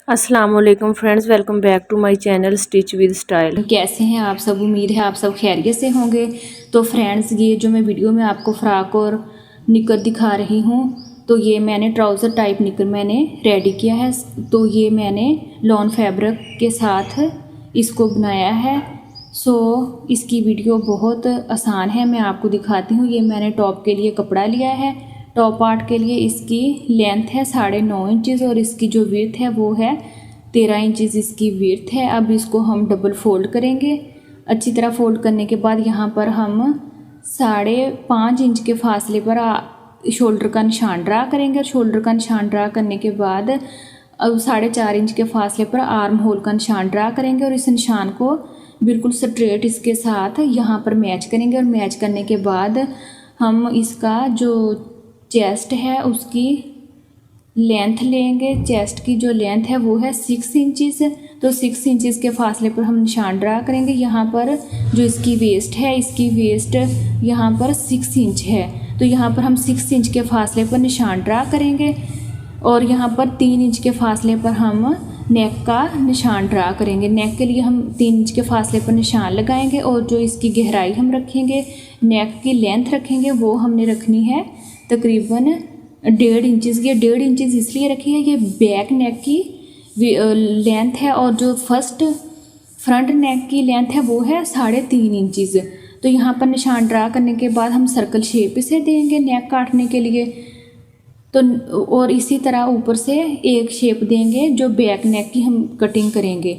अस्सलाम वालेकुम friends, welcome back to my channel stitch with style. कैसे हैं आप सब। उम्मीद है आप सब खैरियत से होंगे। तो फ्रेंड्स, ये जो मैं वीडियो में आपको फ़्रॉक और निकर दिखा रही हूँ, तो ये मैंने ट्राउज़र टाइप निकर मैंने रेडी किया है। तो ये मैंने लॉन फैब्रिक के साथ इसको बनाया है। इसकी वीडियो बहुत आसान है, मैं आपको दिखाती हूँ। ये मैंने टॉप के लिए कपड़ा लिया है। टॉप पार्ट के लिए इसकी लेंथ है 9.5 इंचज़ और इसकी जो विड्थ है वो है 13 इंचज़ इसकी विड्थ है। अब इसको हम डबल फोल्ड करेंगे। अच्छी तरह फोल्ड करने के बाद यहाँ पर हम 5.5 इंच के फासले पर शोल्डर का निशान ड्रा करेंगे। और शोल्डर का निशान ड्रा करने के बाद अब 4.5 इंच के फासले पर आर्म होल का निशान ड्रा करेंगे और इस निशान को बिल्कुल स्ट्रेट इसके साथ यहाँ पर मैच करेंगे। और मैच करने के बाद हम इसका जो चेस्ट है उसकी लेंथ लेंगे। चेस्ट की जो लेंथ है वो है 6 इंचज़। तो 6 इंचज़ के फासले पर हम निशान ड्रा करेंगे। यहाँ पर जो इसकी वेस्ट है, इसकी वेस्ट यहाँ पर 6 इंच है। तो यहाँ पर हम 6 इंच के फासले पर निशान ड्रा करेंगे और यहाँ पर 3 इंच के फासले पर हम नेक का निशान ड्रा करेंगे। नेक के लिए हम 3 इंच के फासले पर निशान लगाएंगे और जो इसकी गहराई हम रखेंगे, नेक की लेंथ रखेंगे, वो हमने रखनी है तकरीबन 1.5 इंचज़। ये 1.5 इंचज़ इसलिए रखी है, ये बैक नेक की लेंथ है और जो फ्रंट नेक की लेंथ है वो है 3.5 इंचज़। तो यहाँ पर निशान ड्रा करने के बाद हम सर्कल शेप इसे देंगे नेक काटने के लिए। तो और इसी तरह ऊपर से एक शेप देंगे जो बैक नेक की हम कटिंग करेंगे।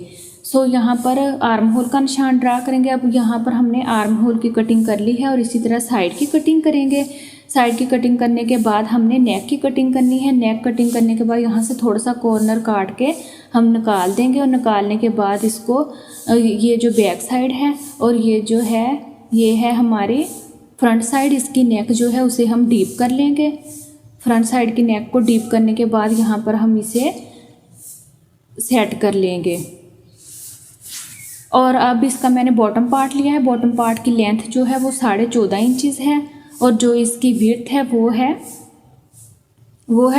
यहाँ पर आर्म होल का निशान ड्रा करेंगे। अब यहाँ पर हमने आर्म होल की कटिंग कर ली है और इसी तरह साइड की कटिंग करेंगे। साइड की कटिंग करने के बाद हमने नेक की कटिंग करनी है। नेक कटिंग करने के बाद यहाँ से थोड़ा सा कॉर्नर काट के हम निकाल देंगे और निकालने के बाद इसको ये जो बैक साइड है और ये है हमारी फ्रंट साइड, इसकी नेक जो है उसे हम डीप कर लेंगे। फ्रंट साइड की नेक को डीप करने के बाद यहाँ पर हम इसे सेट कर लेंगे। और अब इसका मैंने बॉटम पार्ट लिया है। बॉटम पार्ट की लेंथ जो है वो 14.5 इंचज़ है और जो इसकी विड्थ है वो है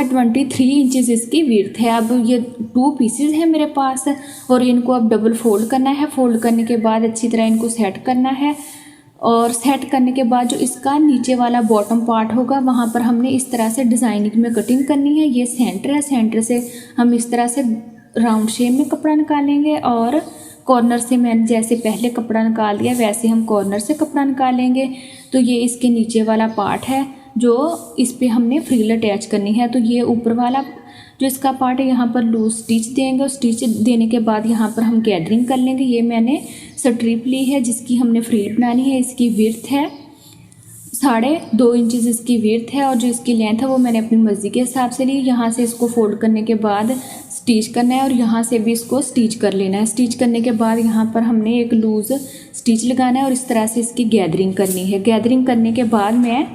23 इंचज़ इसकी विड्थ है। अब ये 2 पीसेस है मेरे पास और इनको अब डबल फोल्ड करना है। फोल्ड करने के बाद अच्छी तरह इनको सेट करना है और सेट करने के बाद जो इसका नीचे वाला बॉटम पार्ट होगा वहाँ पर हमने इस तरह से डिज़ाइनिंग में कटिंग करनी है। ये सेंटर है, सेंटर से हम इस तरह से राउंड शेप में कपड़ा निकालेंगे और कॉर्नर से मैंने जैसे पहले कपड़ा निकाल दिया वैसे हम कॉर्नर से कपड़ा निकालेंगे। तो ये इसके नीचे वाला पार्ट है जो इस पे हमने फ्रिल अटैच करनी है। तो ये ऊपर वाला जो इसका पार्ट है यहाँ पर लूज स्टिच देंगे और स्टिच देने के बाद यहाँ पर हम गैदरिंग कर लेंगे। ये मैंने स्ट्रिप ली है जिसकी हमने फ्रिल बनानी है। इसकी विड्थ है 2.5 इंचज़ इसकी विड्थ है और जो इसकी लेंथ है वो मैंने अपनी मर्ज़ी के हिसाब से ली। यहाँ से इसको फोल्ड करने के बाद स्टिच करना है और यहाँ से भी इसको स्टिच कर लेना है। स्टिच करने के बाद यहाँ पर हमने एक लूज़ स्टिच लगाना है और इस तरह से इसकी गैदरिंग करनी है। गैदरिंग करने के बाद मैं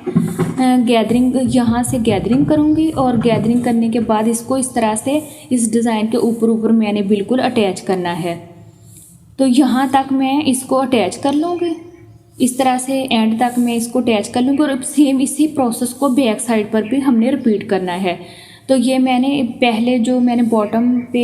यहाँ से गैदरिंग करूँगी और गैदरिंग करने के बाद इसको इस तरह से इस डिज़ाइन के ऊपर मैंने बिल्कुल अटैच करना है। तो यहाँ तक मैं इसको अटैच कर लूँगी, इस तरह से एंड तक मैं इसको अटैच कर लूँगी और सेम इसी प्रोसेस को बैक साइड पर भी हमने रिपीट करना है। तो ये मैंने पहले जो मैंने बॉटम पे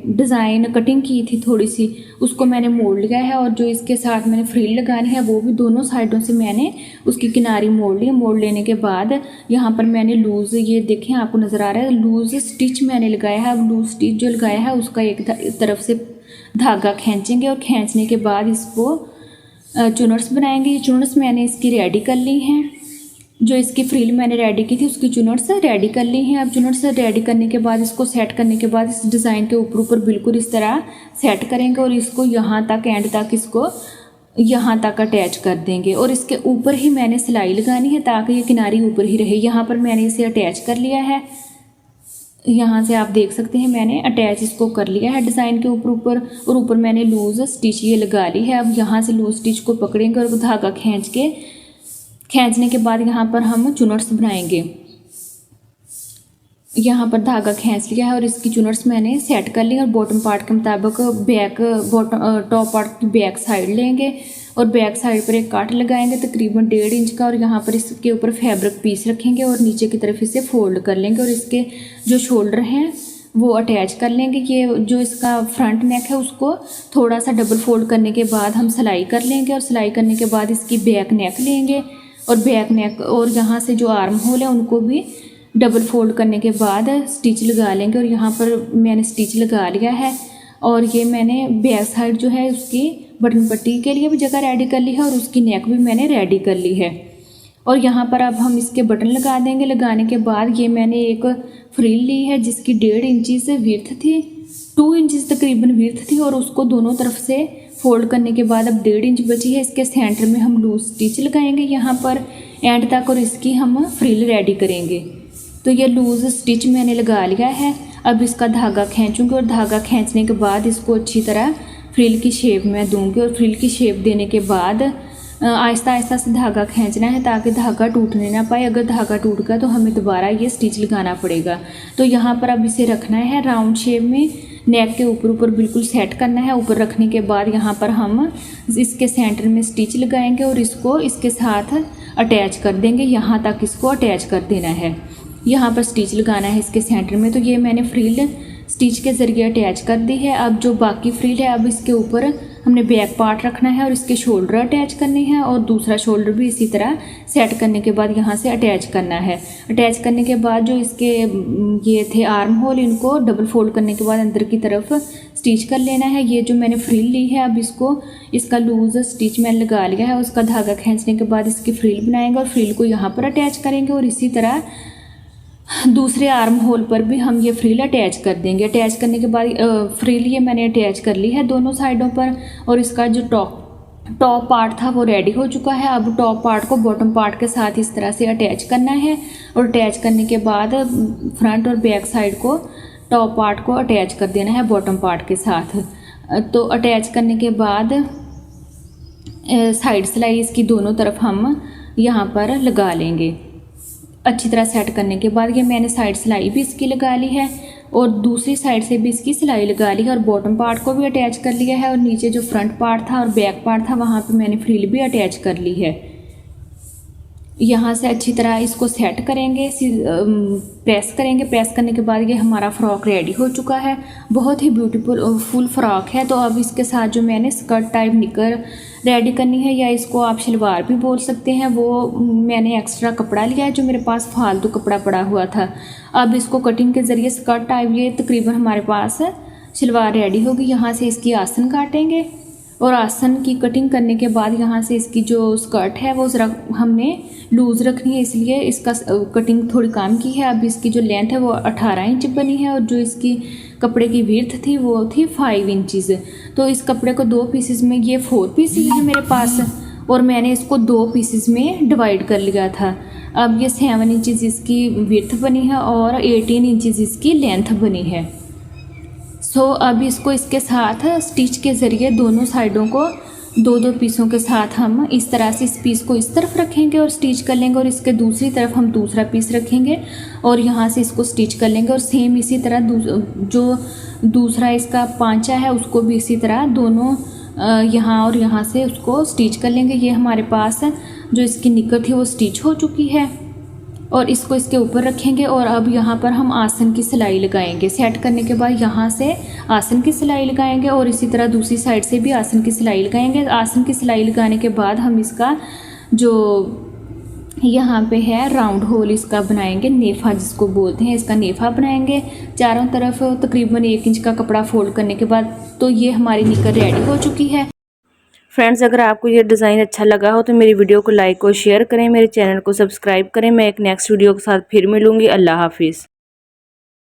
डिज़ाइन कटिंग की थी थोड़ी सी, उसको मैंने मोड़ लिया है और जो इसके साथ मैंने फ्रिल लगानी है वो भी दोनों साइडों से मैंने उसकी किनारी मोड़ ली। मोड़ लेने के बाद यहाँ पर मैंने लूज़, ये देखें आपको नज़र आ रहा है, लूज़ स्टिच मैंने लगाया है। अब लूज़ स्टिच जो लगाया है उसका एक तरफ से धागा खींचेंगे और खींचने के बाद इसको चुनर्स बनाएंगे। ये चुनर्स मैंने इसकी रेडी कर ली हैं। जो इसकी फ्रिल मैंने रेडी की थी उसकी चुनर्स रेडी कर ली हैं। अब चुनर्स रेडी करने के बाद इसको सेट करने के बाद इस डिज़ाइन के ऊपर बिल्कुल इस तरह सेट करेंगे और इसको यहाँ तक एंड तक इसको यहाँ तक अटैच कर देंगे और इसके ऊपर ही मैंने सिलाई लगानी है ताकि ये किनारी ऊपर ही रहे। यहाँ पर मैंने इसे अटैच कर लिया है। यहाँ से आप देख सकते हैं मैंने अटैच इसको कर लिया है डिज़ाइन के ऊपर और ऊपर मैंने लूज़ स्टिच ये लगा ली है। अब यहाँ से लूज़ स्टिच को पकड़ेंगे और धागा खींचने के बाद यहाँ पर हम चुनर्स बनाएंगे। यहाँ पर धागा खींच लिया है और इसकी चुनर्स मैंने सेट कर ली और बॉटम पार्ट के मुताबिक टॉप पार्ट की बैक साइड लेंगे और बैक साइड पर एक काट लगाएंगे तकरीबन 1.5 इंच का और यहाँ पर इसके ऊपर फैब्रिक पीस रखेंगे और नीचे की तरफ इसे फोल्ड कर लेंगे और इसके जो शोल्डर हैं वो अटैच कर लेंगे। ये जो इसका फ्रंट नेक है उसको थोड़ा सा डबल फोल्ड करने के बाद हम सिलाई कर लेंगे, और सिलाई करने के बाद इसकी बैक नेक लेंगे, और बैक नेक और यहाँ से जो आर्म होल है उनको भी डबल फोल्ड करने के बाद स्टिच लगा लेंगे। और यहाँ पर मैंने स्टिच लगा लिया है, और ये मैंने बैक साइड जो है उसकी बटन पट्टी के लिए भी जगह रेडी कर ली है, और उसकी नेक भी मैंने रेडी कर ली है। और यहाँ पर अब हम इसके बटन लगा देंगे। लगाने के बाद ये मैंने एक फ्रिल ली है जिसकी 1.5 इंची से विड्थ थी, 2 इंच तकरीबन विड्थ थी, और उसको दोनों तरफ से फोल्ड करने के बाद अब 1.5 इंच बची है। इसके सेंटर में हम लूज स्टिच लगाएंगे यहाँ पर एंड तक, और इसकी हम फ्रिल रेडी करेंगे। तो ये लूज स्टिच मैंने लगा लिया है। अब इसका धागा खींचूंगी, और धागा खींचने के बाद इसको अच्छी तरह फ्रिल की शेप में दूंगी, और फ्रिल की शेप देने के बाद आहिस्ता आहिस्ता से धागा खींचना है ताकि धागा टूटने ना पाए। अगर धागा टूट गया तो हमें दोबारा ये स्टिच लगाना पड़ेगा। तो यहाँ पर अब इसे रखना है राउंड शेप में, नेक के ऊपर ऊपर बिल्कुल सेट करना है। ऊपर रखने के बाद यहाँ पर हम इसके सेंटर में स्टिच लगाएंगे, और इसको इसके साथ अटैच कर देंगे। यहाँ तक इसको अटैच कर देना है, यहाँ पर स्टिच लगाना है इसके सेंटर में। तो ये मैंने फ्रिल स्टिच के ज़रिए अटैच कर दी है। अब जो बाकी फ्रिल है अब इसके ऊपर हमने बैक पार्ट रखना है, और इसके शोल्डर अटैच करने हैं, और दूसरा शोल्डर भी इसी तरह सेट करने के बाद यहाँ से अटैच करना है। अटैच करने के बाद जो इसके ये थे आर्म होल, इनको डबल फोल्ड करने के बाद अंदर की तरफ स्टिच कर लेना है। ये जो मैंने फ्रिल ली है अब इसको इसका लूज स्टिच मैंने लगा लिया है, उसका धागा खींचने के बाद इसकी फ्रिल बनाएंगे, और फ्रिल को यहाँ पर अटैच करेंगे, और इसी तरह दूसरे आर्म होल पर भी हम ये फ्रिल अटैच कर देंगे। अटैच करने के बाद फ्रिल ये मैंने अटैच कर ली है दोनों साइडों पर, और इसका जो टॉप पार्ट था वो रेडी हो चुका है। अब टॉप पार्ट को बॉटम पार्ट के साथ इस तरह से अटैच करना है, और अटैच करने के बाद फ्रंट और बैक साइड को टॉप पार्ट को अटैच कर देना है बॉटम पार्ट के साथ। तो अटैच करने के बाद साइड सिलाई इसकी दोनों तरफ हम यहाँ पर लगा लेंगे। अच्छी तरह सेट करने के बाद ये मैंने साइड सिलाई भी इसकी लगा ली है, और दूसरी साइड से भी इसकी सिलाई लगा ली है, और बॉटम पार्ट को भी अटैच कर लिया है, और नीचे जो फ्रंट पार्ट था और बैक पार्ट था वहाँ पे मैंने फ्रिल भी अटैच कर ली है। यहाँ से अच्छी तरह इसको सेट करेंगे, प्रेस करेंगे। प्रेस करने के बाद ये हमारा फ़्रॉक रेडी हो चुका है। बहुत ही ब्यूटीफुल फुल फ्रॉक है। तो अब इसके साथ जो मैंने स्कर्ट टाइप निकर रेडी करनी है, या इसको आप शलवार भी बोल सकते हैं, वो मैंने एक्स्ट्रा कपड़ा लिया है जो मेरे पास फालतू कपड़ा पड़ा हुआ था। अब इसको कटिंग के ज़रिए स्कर्ट टाइप ये तकरीबन हमारे पास शलवार रेडी होगी। यहाँ से इसकी आसन काटेंगे, और आसन की कटिंग करने के बाद यहाँ से इसकी जो स्कर्ट है वो ज़रा हमने लूज़ रखनी है, इसलिए इसका कटिंग थोड़ी कम की है। अब इसकी जो लेंथ है वो 18 इंच बनी है, और जो इसकी कपड़े की विड्थ थी वो थी 5 इंचज़। तो इस कपड़े को 2 पीसेस में, ये 4 पीसेस है मेरे पास, और मैंने इसको 2 पीसेस में डिवाइड कर लिया था। अब ये 7 इंचज़ इसकी विड्थ बनी है, और 18 इंचज़ इसकी लेंथ बनी है। अब इसको इसके साथ स्टिच के ज़रिए दोनों साइडों को 2-2 पीसों के साथ हम इस तरह से इस पीस को इस तरफ रखेंगे और स्टिच कर लेंगे, और इसके दूसरी तरफ हम दूसरा पीस रखेंगे और यहाँ से इसको स्टिच कर लेंगे। और सेम इसी तरह जो दूसरा इसका पांचा है उसको भी इसी तरह दोनों यहाँ और यहाँ से उसको स्टिच कर लेंगे। ये हमारे पास जो इसकी निकर थी वो स्टिच हो चुकी है, और इसको इसके ऊपर रखेंगे। और अब यहाँ पर हम आसन की सिलाई लगाएंगे। सेट करने के बाद यहाँ से आसन की सिलाई लगाएंगे, और इसी तरह दूसरी साइड से भी आसन की सिलाई लगाएंगे। आसन की सिलाई लगाने के बाद हम इसका जो यहाँ पे है राउंड होल इसका बनाएंगे, नेफा जिसको बोलते हैं, इसका नेफा बनाएंगे चारों तरफ तकरीबन 1 इंच का कपड़ा फोल्ड करने के बाद। तो ये हमारी निकर रेडी हो चुकी है। फ्रेंड्स, अगर आपको ये डिज़ाइन अच्छा लगा हो तो मेरी वीडियो को लाइक और शेयर करें, मेरे चैनल को सब्सक्राइब करें। मैं एक नेक्स्ट वीडियो के साथ फिर मिलूँगी। अल्लाह हाफिज़।